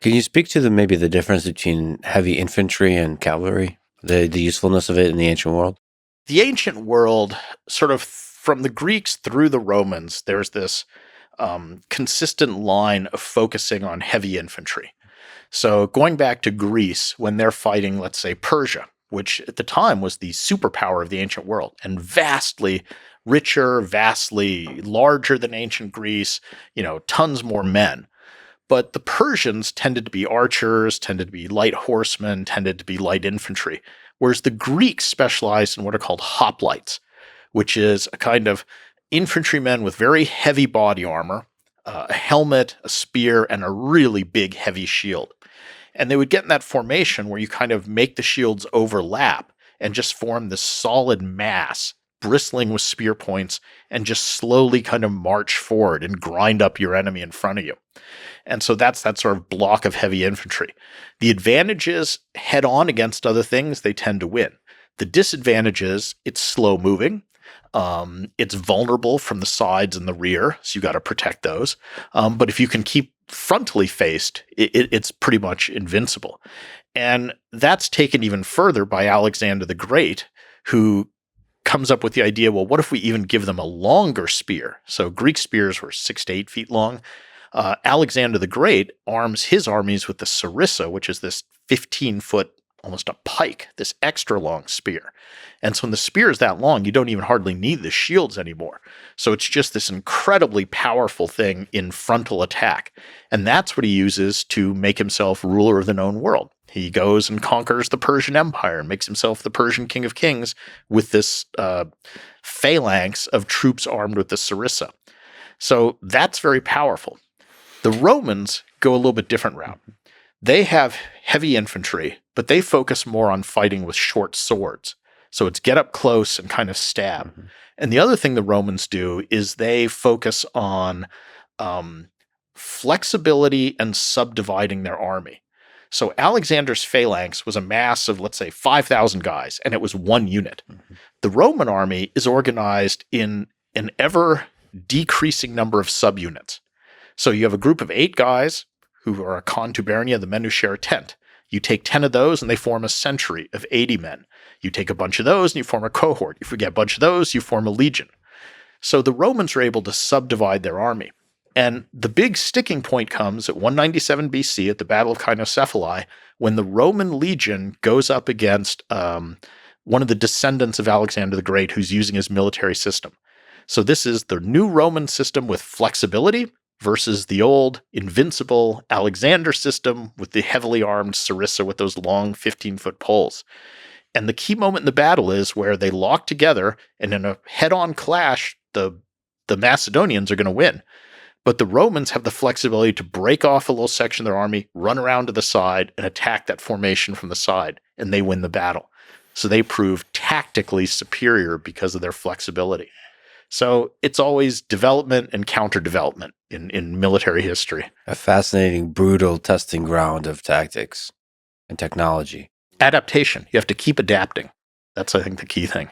Can you speak to maybe the difference between heavy infantry and cavalry, the usefulness of it in the ancient world? The ancient world, sort of from the Greeks through the Romans, there's this consistent line of focusing on heavy infantry. So going back to Greece, when they're fighting, let's say, Persia, which at the time was the superpower of the ancient world and vastly richer, vastly larger than ancient Greece, tons more men. But the Persians tended to be archers, tended to be light horsemen, tended to be light infantry, whereas the Greeks specialized in what are called hoplites, which is a kind of infantrymen with very heavy body armor, a helmet, a spear, and a really big, heavy shield. And they would get in that formation where you kind of make the shields overlap and just form this solid mass, bristling with spear points, and just slowly kind of march forward and grind up your enemy in front of you. And so that's that sort of block of heavy infantry. The advantage is head on against other things, they tend to win. The disadvantage is it's slow moving. It's vulnerable from the sides and the rear, so you got to protect those. But if you can keep frontally faced, it's pretty much invincible. And that's taken even further by Alexander the Great, who comes up with the idea, well, what if we even give them a longer spear? So Greek spears were 6 to 8 feet long. Alexander the Great arms his armies with the sarissa, which is this 15-foot, almost a pike, this extra long spear. And so when the spear is that long, you don't even hardly need the shields anymore. So it's just this incredibly powerful thing in frontal attack. And that's what he uses to make himself ruler of the known world. He goes and conquers the Persian Empire and makes himself the Persian King of Kings with this phalanx of troops armed with the sarissa. So that's very powerful. The Romans go a little bit different route. They have heavy infantry, but they focus more on fighting with short swords. So it's get up close and kind of stab. Mm-hmm. And the other thing the Romans do is they focus on flexibility and subdividing their army. So Alexander's phalanx was a mass of, let's say, 5,000 guys, and it was one unit. Mm-hmm. The Roman army is organized in an ever decreasing number of subunits. So you have a group of 8 guys who are a contubernia, the men who share a tent. You take 10 of those and they form a century of 80 men. You take a bunch of those and you form a cohort. If you get a bunch of those, you form a legion. So the Romans are able to subdivide their army. And the big sticking point comes at 197 BC at the Battle of Cynocephalae, when the Roman legion goes up against one of the descendants of Alexander the Great who's using his military system. So this is the new Roman system with flexibility versus the old invincible Alexander system with the heavily armed sarissa with those long 15-foot poles. And the key moment in the battle is where they lock together, and in a head-on clash, the Macedonians are going to win. But the Romans have the flexibility to break off a little section of their army, run around to the side, and attack that formation from the side, and they win the battle. So they prove tactically superior because of their flexibility. So it's always development and counter-development in military history. A fascinating, brutal testing ground of tactics and technology. Adaptation. You have to keep adapting. That's, I think, the key thing.